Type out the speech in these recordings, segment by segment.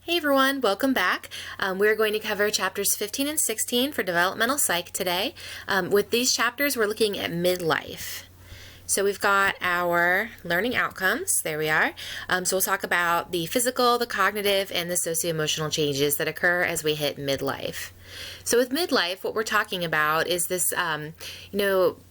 Hey everyone, welcome back. We're going to cover chapters 15 and 16 for developmental psych today. With these chapters, we're looking at midlife. So we've got our learning outcomes. There we are. So we'll talk about the physical, the cognitive, and the socio-emotional changes that occur as we hit midlife. So with midlife, what we're talking about is this,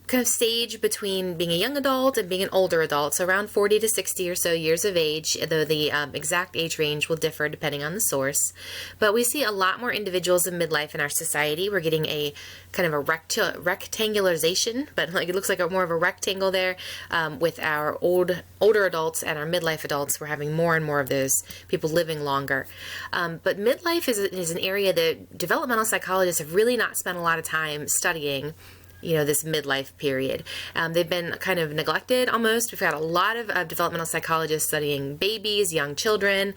kind of stage between being a young adult and being an older adult, so around 40 to 60 or so years of age, though the exact age range will differ depending on the source. But we see a lot more individuals in midlife in our society. We're getting a kind of a rectangularization, but it looks like more of a rectangle there with our older adults and our midlife adults. We're having more and more of those people living longer. But midlife is an area that developmental psychologists have really not spent a lot of time studying, this midlife period. They've been kind of neglected almost. We've got a lot of developmental psychologists studying babies, young children.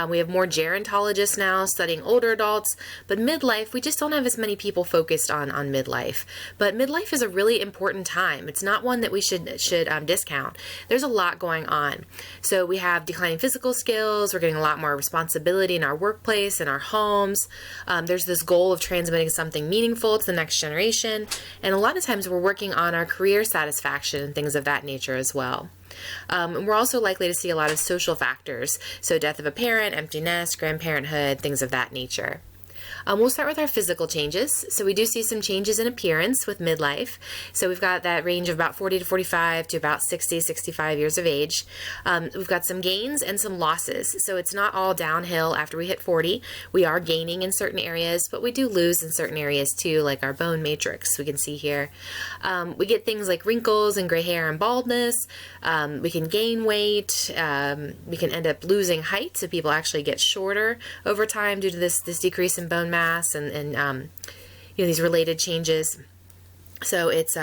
We have more gerontologists now studying older adults. But midlife, we just don't have as many people focused on midlife. But midlife is a really important time. It's not one that we should discount. There's a lot going on. So we have declining physical skills. We're getting a lot more responsibility in our workplace, in our homes. There's this goal of transmitting something meaningful to the next generation. And a lot of times we're working on our career satisfaction and things of that nature as well. And we're also likely to see a lot of social factors, so death of a parent, empty nest, grandparenthood, things of that nature. We'll start with our physical changes. So we do see some changes in appearance with midlife. So we've got that range of about 40 to 45 to about 60, 65 years of age. We've got some gains and some losses. So it's not all downhill after we hit 40. We are gaining in certain areas, but we do lose in certain areas too, like our bone matrix we can see here. We get things like wrinkles and gray hair and baldness. We can gain weight. We can end up losing height, so people actually get shorter over time due to this decrease in bone mass and these related changes. So it's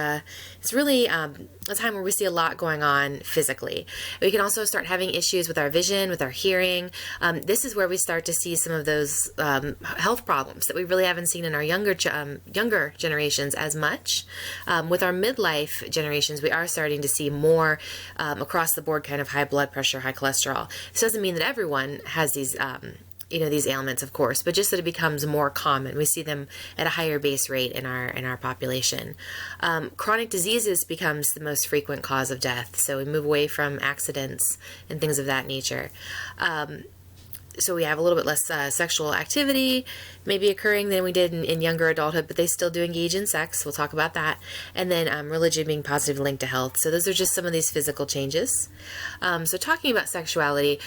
really a time where we see a lot going on physically. We can also start having issues with our vision, with our hearing. This is where we start to see some of those health problems that we really haven't seen in our younger generations as much. With our midlife generations, we are starting to see more across the board kind of high blood pressure, high cholesterol. This doesn't mean that everyone has these these ailments, of course, but just that it becomes more common. We see them at a higher base rate in our population. Chronic diseases becomes the most frequent cause of death, so we move away from accidents and things of that nature. So we have a little bit less sexual activity maybe occurring than we did in younger adulthood, but they still do engage in sex. We'll talk about that. And then religion being positively linked to health. So those are just some of these physical changes. So talking about sexuality,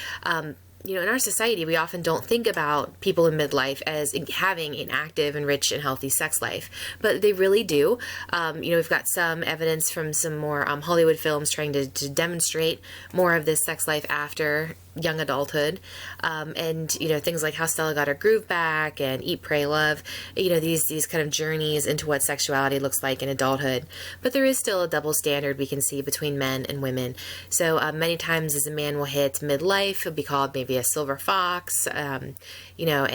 in our society, we often don't think about people in midlife as having an active and rich and healthy sex life, but they really do. We've got some evidence from some more Hollywood films trying to demonstrate more of this sex life after young adulthood, and things like How Stella Got Her Groove Back and Eat, Pray, Love, these kind of journeys into what sexuality looks like in adulthood. But there is still a double standard we can see between men and women. So many times as a man will hit midlife, he'll be called maybe a silver fox, and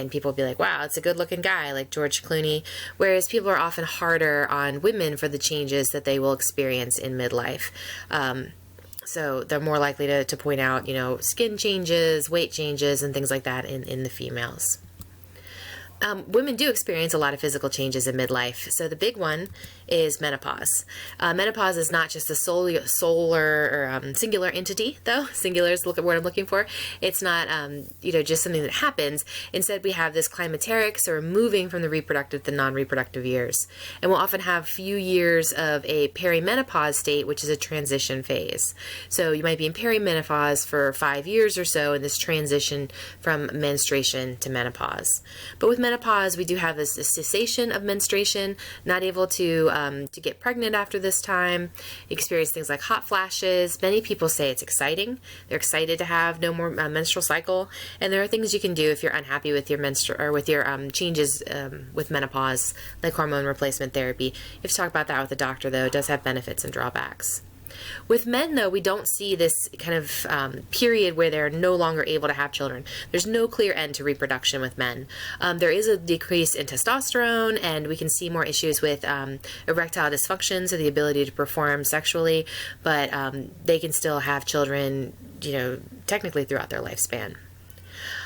people will be like, wow, it's a good looking guy like George Clooney, whereas people are often harder on women for the changes that they will experience in midlife. So they're more likely to point out, skin changes, weight changes, and things like that in the females. Women do experience a lot of physical changes in midlife. So the big one is menopause. Menopause is not just a singular entity, though. Singular is the word I'm looking for. It's not, just something that happens. Instead, we have this climacteric, so we're moving from the reproductive to non-reproductive years. And we'll often have few years of a perimenopause state, which is a transition phase. So you might be in perimenopause for 5 years or so in this transition from menstruation to menopause. But with menopause, we do have this cessation of menstruation, not able to get pregnant after this time, experience things like hot flashes. Many people say it's exciting. They're excited to have no more menstrual cycle, and there are things you can do if you're unhappy with your changes with menopause, like hormone replacement therapy. You have to talk about that with a doctor, though. It does have benefits and drawbacks. With men, though, we don't see this kind of period where they're no longer able to have children. There's no clear end to reproduction with men. There is a decrease in testosterone, and we can see more issues with erectile dysfunction, so the ability to perform sexually, but they can still have children, technically throughout their lifespan.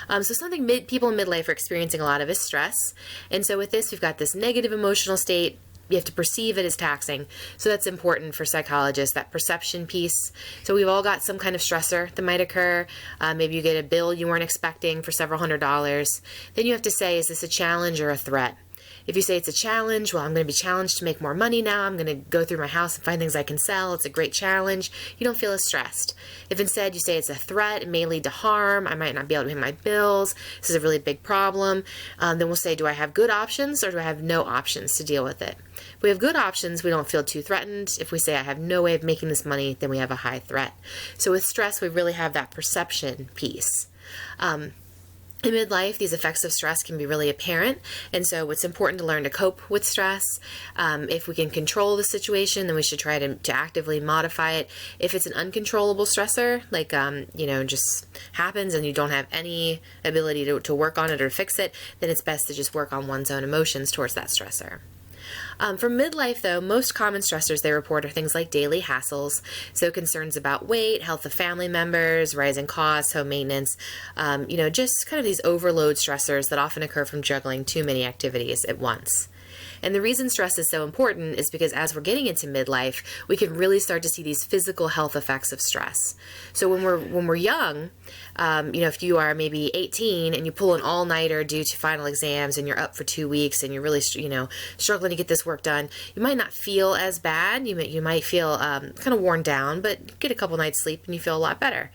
So something people in midlife are experiencing a lot of is stress. And so with this, we've got this negative emotional state. You have to perceive it as taxing. So that's important for psychologists, that perception piece. So we've all got some kind of stressor that might occur. Maybe you get a bill you weren't expecting for several $100s. Then you have to say, is this a challenge or a threat? If you say it's a challenge, well, I'm going to be challenged to make more money now. I'm going to go through my house and find things I can sell. It's a great challenge. You don't feel as stressed. If instead you say it's a threat, it may lead to harm. I might not be able to pay my bills. This is a really big problem. Then we'll say, do I have good options or do I have no options to deal with it? If we have good options, we don't feel too threatened. If we say I have no way of making this money, then we have a high threat. So with stress, we really have that perception piece. In midlife, these effects of stress can be really apparent, and so it's important to learn to cope with stress. If we can control the situation, then we should try to actively modify it. If it's an uncontrollable stressor, like, just happens and you don't have any ability to work on it or fix it, then it's best to just work on one's own emotions towards that stressor. For midlife, though, most common stressors they report are things like daily hassles, so concerns about weight, health of family members, rising costs, home maintenance, just kind of these overload stressors that often occur from juggling too many activities at once. And the reason stress is so important is because as we're getting into midlife, we can really start to see these physical health effects of stress. So when we're young, if you are maybe 18 and you pull an all-nighter due to final exams and you're up for 2 weeks and you're really, struggling to get this work done, you might not feel as bad. You might feel kind of worn down, but get a couple nights sleep and you feel a lot better.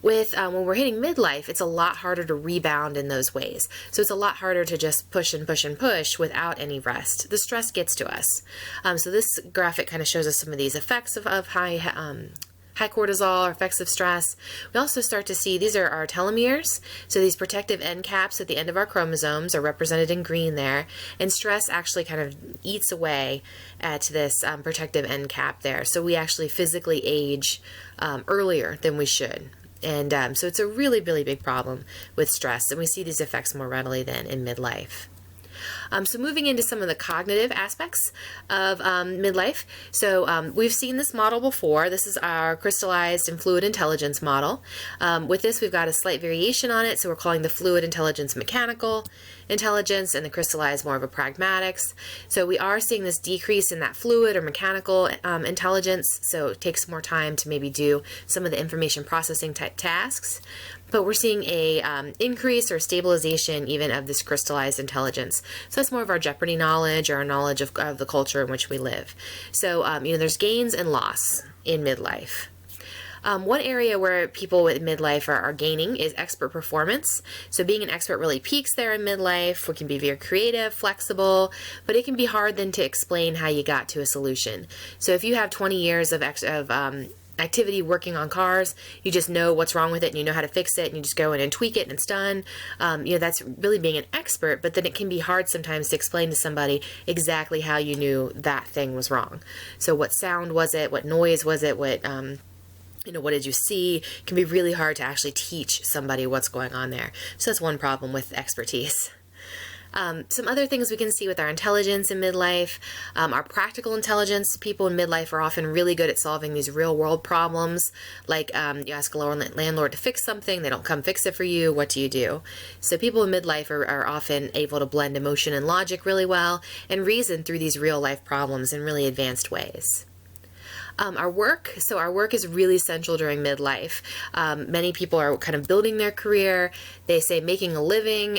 When we're hitting midlife, it's a lot harder to rebound in those ways. So it's a lot harder to just push and push and push without any rest. The stress gets to us. So this graphic kind of shows us some of these effects of high cortisol or effects of stress. We also start to see these are our telomeres. So these protective end caps at the end of our chromosomes are represented in green there. And stress actually kind of eats away at this protective end cap there. So we actually physically age earlier than we should. And so it's a really, really big problem with stress, and we see these effects more readily than in midlife. So moving into some of the cognitive aspects of midlife. So we've seen this model before. This is our crystallized and fluid intelligence model. With this, we've got a slight variation on it. So we're calling the fluid intelligence mechanical intelligence and the crystallized more of a pragmatics. So we are seeing this decrease in that fluid or mechanical intelligence. So it takes more time to maybe do some of the information processing type tasks. But we're seeing a increase or stabilization even of this crystallized intelligence. So that's more of our Jeopardy knowledge or our knowledge of the culture in which we live. So, there's gains and loss in midlife. One area where people with midlife are gaining is expert performance. So being an expert really peaks there in midlife. We can be very creative, flexible, but it can be hard then to explain how you got to a solution. So if you have 20 years of activity working on cars, you just know what's wrong with it and you know how to fix it and you just go in and tweak it and it's done. That's really being an expert, but then it can be hard sometimes to explain to somebody exactly how you knew that thing was wrong. So what sound was it? What noise was it? What did you see? It can be really hard to actually teach somebody what's going on there. So that's one problem with expertise. Some other things we can see with our intelligence in midlife, our practical intelligence. People in midlife are often really good at solving these real world problems. Like you ask a landlord to fix something, they don't come fix it for you, what do you do? So people in midlife are often able to blend emotion and logic really well and reason through these real life problems in really advanced ways. Our work is really central during midlife. Many people are kind of building their career. They say making a living,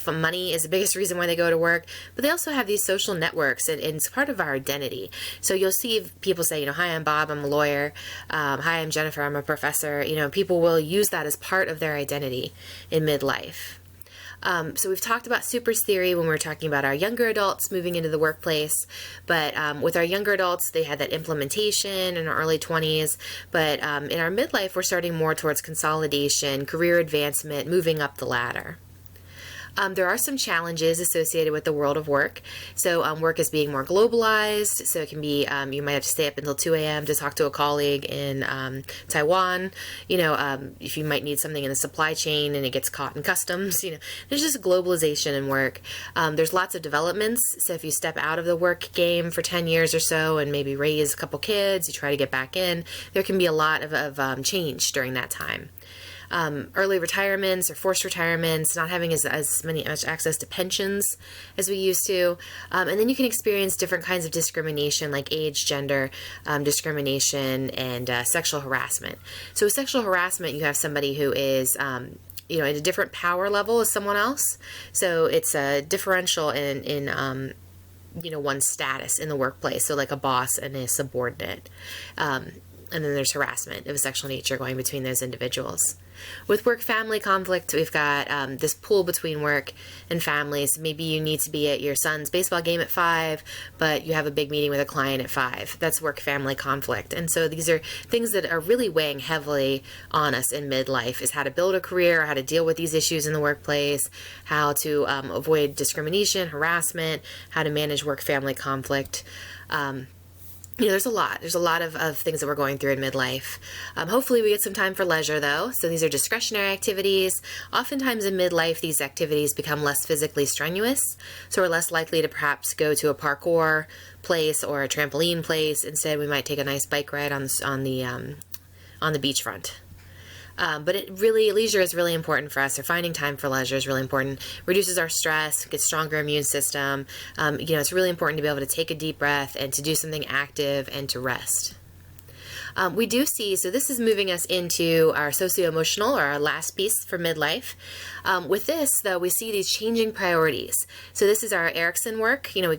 money is the biggest reason why they go to work, but they also have these social networks and it's part of our identity. So you'll see people say, hi, I'm Bob, I'm a lawyer. Hi, I'm Jennifer, I'm a professor. People will use that as part of their identity in midlife. So we've talked about supers theory when we were talking about our younger adults moving into the workplace, but with our younger adults, they had that implementation in our early 20s, but in our midlife, we're starting more towards consolidation, career advancement, moving up the ladder. There are some challenges associated with the world of work. So work is being more globalized. So it can be, you might have to stay up until 2 a.m. to talk to a colleague in Taiwan. If you might need something in the supply chain and it gets caught in customs, there's just globalization in work. There's lots of developments. So if you step out of the work game for 10 years or so and maybe raise a couple kids, you try to get back in, there can be a lot of change during that time. early retirements or forced retirements, not having much access to pensions as we used to. And then you can experience different kinds of discrimination like age, gender discrimination, and sexual harassment. So with sexual harassment, you have somebody who is at a different power level as someone else. So it's a differential in one's status in the workplace. So like a boss and a subordinate. And then there's harassment of a sexual nature going between those individuals. With work-family conflict, we've got this pull between work and families. Maybe you need to be at your son's baseball game at 5, but you have a big meeting with a client at 5. That's work-family conflict. And so these are things that are really weighing heavily on us in midlife, is how to build a career, how to deal with these issues in the workplace, how to avoid discrimination, harassment, how to manage work-family conflict. There's a lot of things that we're going through in midlife. Hopefully we get some time for leisure though. So these are discretionary activities. Oftentimes in midlife, these activities become less physically strenuous. So we're less likely to perhaps go to a parkour place or a trampoline place. Instead, we might take a nice bike ride on the beachfront. But leisure is really important for us, or finding time for leisure is really important. Reduces our stress, gets stronger immune system. It's really important to be able to take a deep breath and to do something active and to rest. We do see, so this is moving us into our socio-emotional, or our last piece for midlife. With this, though, we see these changing priorities. So this is our Erikson work. We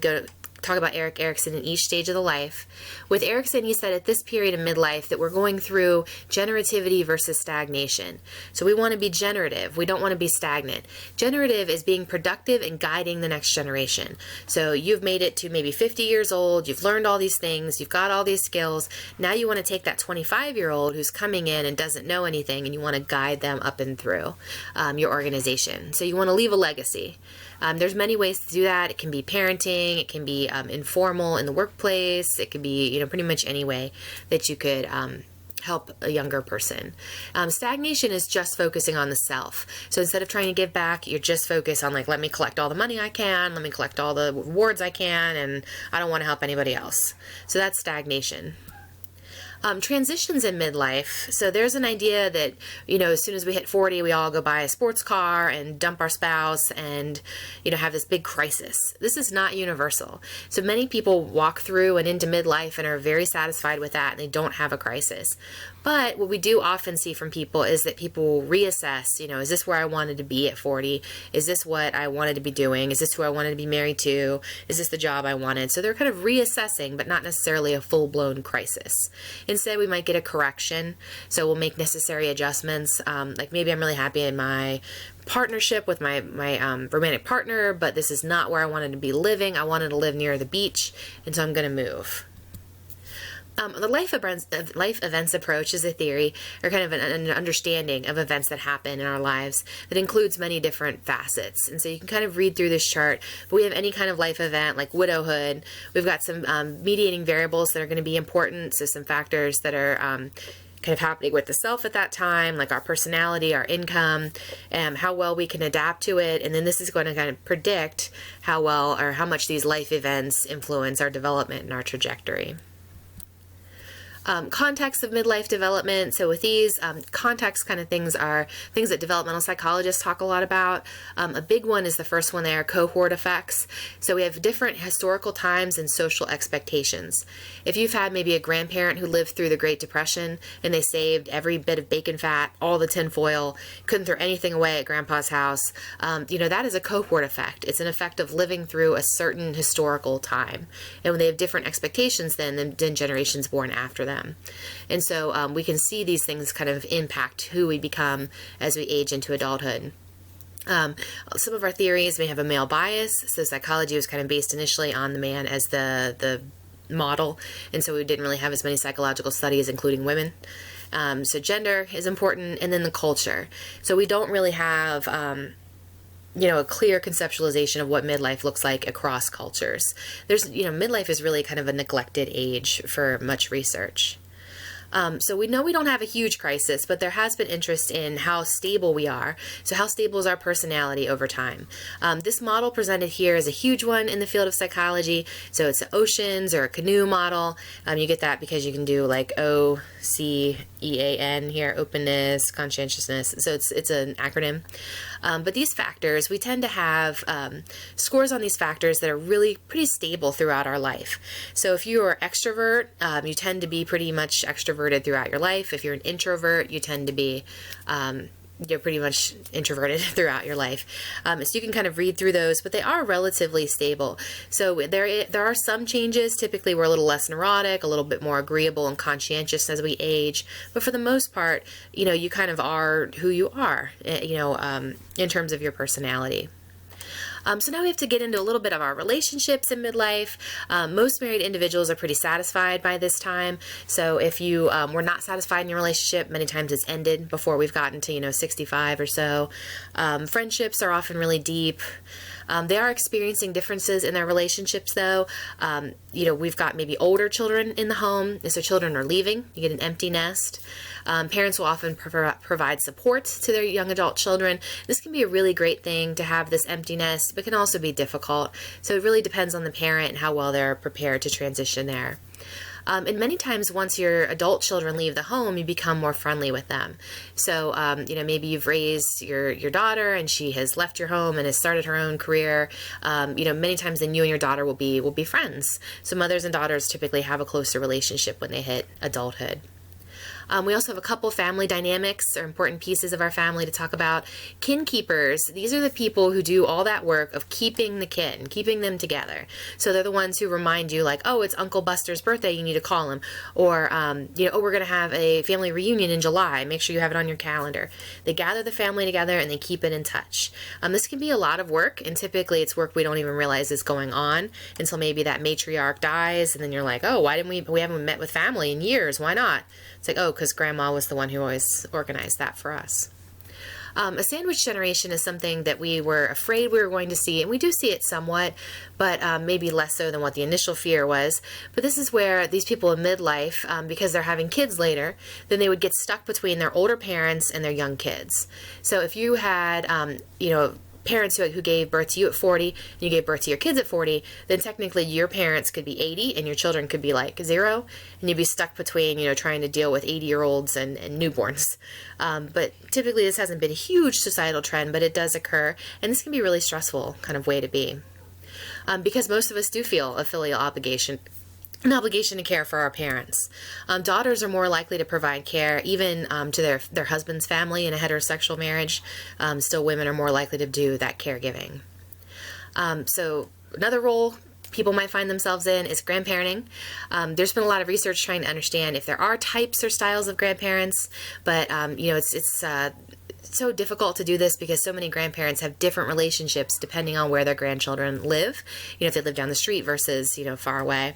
talk about Erik Erikson in each stage of the life. With Erikson, he said at this period of midlife that we're going through generativity versus stagnation. So we want to be generative. We don't want to be stagnant. Generative is being productive and guiding the next generation. So you've made it to maybe 50 years old. You've learned all these things. You've got all these skills. Now you want to take that 25-year-old who's coming in and doesn't know anything, and you want to guide them up and through your organization. So you want to leave a legacy. There's many ways to do that. It can be parenting. It can be informal in the workplace. It could be, pretty much any way that you could help a younger person. Stagnation is just focusing on the self. So instead of trying to give back, you're just focused on let me collect all the money I can, let me collect all the rewards I can, and I don't want to help anybody else. So that's stagnation. Transitions in midlife. So there's an idea that, as soon as we hit 40, we all go buy a sports car and dump our spouse and, have this big crisis. This is not universal. So many people walk through and into midlife and are very satisfied with that, and they don't have a crisis. But what we do often see from people is that people reassess, is this where I wanted to be at 40? Is this what I wanted to be doing? Is this who I wanted to be married to? Is this the job I wanted? So they're kind of reassessing, but not necessarily a full-blown crisis. Instead, we might get a correction. So we'll make necessary adjustments. Like maybe I'm really happy in my partnership with my romantic partner, but this is not where I wanted to be living. I wanted to live near the beach, and so I'm going to move. The life events approach is a theory, or kind of an understanding of events that happen in our lives that includes many different facets. And so you can kind of read through this chart, but we have any kind of life event like widowhood. We've got some mediating variables that are going to be important, so some factors that are kind of happening with the self at that time, like our personality, our income, how well we can adapt to it. And then this is going to kind of predict how well or how much these life events influence our development and our trajectory. Context of midlife development. So with these, context kind of things are things that developmental psychologists talk a lot about. A big one is the first one there, cohort effects. So we have different historical times and social expectations. If you've had maybe a grandparent who lived through the Great Depression and they saved every bit of bacon fat, all the tin foil, couldn't throw anything away at grandpa's house, that is a cohort effect. It's an effect of living through a certain historical time. And when they have different expectations than generations born after them. And so we can see these things kind of impact who we become as we age into adulthood. Some of our theories may have a male bias. So psychology was kind of based initially on the man as the model, and so we didn't really have as many psychological studies including women. So gender is important, and then the culture. So we don't really have a clear conceptualization of what midlife looks like across cultures. Midlife is really kind of a neglected age for much research. So we know we don't have a huge crisis, but there has been interest in how stable we are. So how stable is our personality over time? This model presented here is a huge one in the field of psychology. So it's the oceans or a canoe model. You get that because you can do like OCEAN here, openness, conscientiousness. So it's an acronym. But these factors, we tend to have scores on these factors that are really pretty stable throughout our life. So if you are extrovert, you tend to be pretty much extroverted throughout your life. If you're an introvert, you tend to be you're pretty much introverted throughout your life. So you can kind of read through those, but they are relatively stable. So there are some changes. Typically, we're a little less neurotic, a little bit more agreeable and conscientious as we age. But for the most part, you kind of are who you are, in terms of your personality. So now we have to get into a little bit of our relationships in midlife. Most married individuals are pretty satisfied by this time. So if you were not satisfied in your relationship, many times it's ended before we've gotten to 65 or so. Friendships are often really deep. They are experiencing differences in their relationships, though. We've got maybe older children in the home, and so children are leaving. You get an empty nest. Parents will often provide support to their young adult children. This can be a really great thing to have this empty nest, but can also be difficult. So it really depends on the parent and how well they're prepared to transition there. And many times once your adult children leave the home, you become more friendly with them. So, maybe you've raised your daughter and she has left your home and has started her own career. Many times then you and your daughter will be friends. So mothers and daughters typically have a closer relationship when they hit adulthood. We also have a couple family dynamics or important pieces of our family to talk about. Kin keepers, these are the people who do all that work of keeping the kin, keeping them together. So they're the ones who remind you like, oh, it's Uncle Buster's birthday, you need to call him. Or, we're going to have a family reunion in July. Make sure you have it on your calendar. They gather the family together and they keep it in touch. This can be a lot of work, and typically it's work we don't even realize is going on until maybe that matriarch dies, and then you're like, oh, why didn't we haven't met with family in years, why not? It's like, oh, because grandma was the one who always organized that for us. A sandwich generation is something that we were afraid we were going to see, and we do see it somewhat, but maybe less so than what the initial fear was. But this is where these people in midlife, because they're having kids later, then they would get stuck between their older parents and their young kids. So if you had, parents who gave birth to you at 40 and you gave birth to your kids at 40, then technically your parents could be 80 and your children could be like 0, and you'd be stuck between, trying to deal with 80-year-olds and newborns. But typically this hasn't been a huge societal trend, but it does occur, and this can be a really stressful kind of way to be. Because most of us do feel a filial obligation. An obligation to care for our parents. Daughters are more likely to provide care even to their husband's family in a heterosexual marriage. Still, women are more likely to do that caregiving. So another role people might find themselves in is grandparenting. There's been a lot of research trying to understand if there are types or styles of grandparents, but it's so difficult to do this because so many grandparents have different relationships depending on where their grandchildren live. If they live down the street versus far away.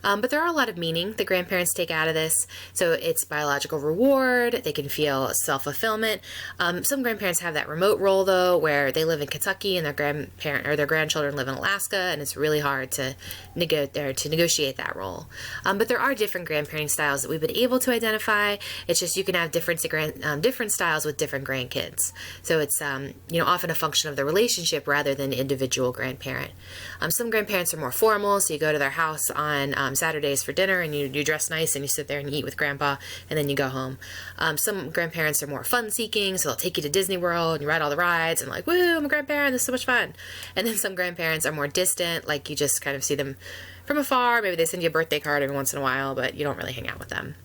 But there are a lot of meaning that grandparents take out of this. So it's biological reward. They can feel self-fulfillment. Some grandparents have that remote role, though, where they live in Kentucky and their grandchildren live in Alaska, and it's really hard to negotiate that role. But there are different grandparenting styles that we've been able to identify. It's just you can have different styles with different grandkids. So it's often a function of the relationship rather than individual grandparent. Some grandparents are more formal, so you go to their house on Saturdays for dinner and you dress nice and you sit there and eat with grandpa and then you go home. Some grandparents are more fun-seeking, so they'll take you to Disney World and you ride all the rides and like, woo, I'm a grandparent, this is so much fun. And then some grandparents are more distant, like you just kind of see them from afar. Maybe they send you a birthday card every once in a while, but you don't really hang out with them.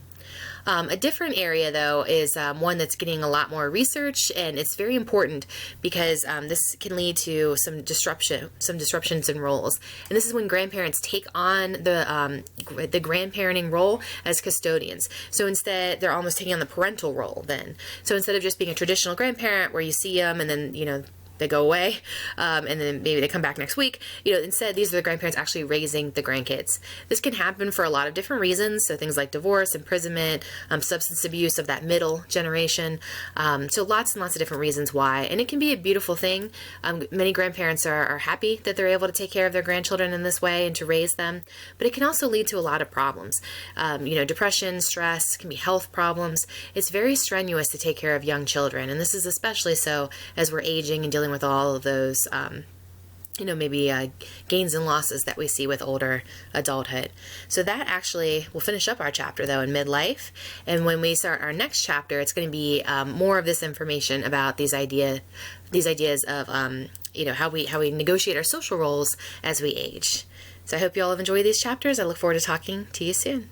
A different area, though, is one that's getting a lot more research, and it's very important because this can lead to some disruptions in roles. And this is when grandparents take on the grandparenting role as custodians. So instead, they're almost taking on the parental role then. So instead of just being a traditional grandparent where you see them and then, they go away, and then maybe they come back next week. Instead, these are the grandparents actually raising the grandkids. This can happen for a lot of different reasons. So things like divorce, imprisonment, substance abuse of that middle generation. So lots and lots of different reasons why. And it can be a beautiful thing. Many grandparents are happy that they're able to take care of their grandchildren in this way and to raise them. But it can also lead to a lot of problems. Depression, stress, can be health problems. It's very strenuous to take care of young children. And this is especially so as we're aging and dealing with all of those, maybe gains and losses that we see with older adulthood. So that actually will finish up our chapter, though, in midlife. And when we start our next chapter, it's going to be more of this information about these ideas of, how we negotiate our social roles as we age. So I hope you all have enjoyed these chapters. I look forward to talking to you soon.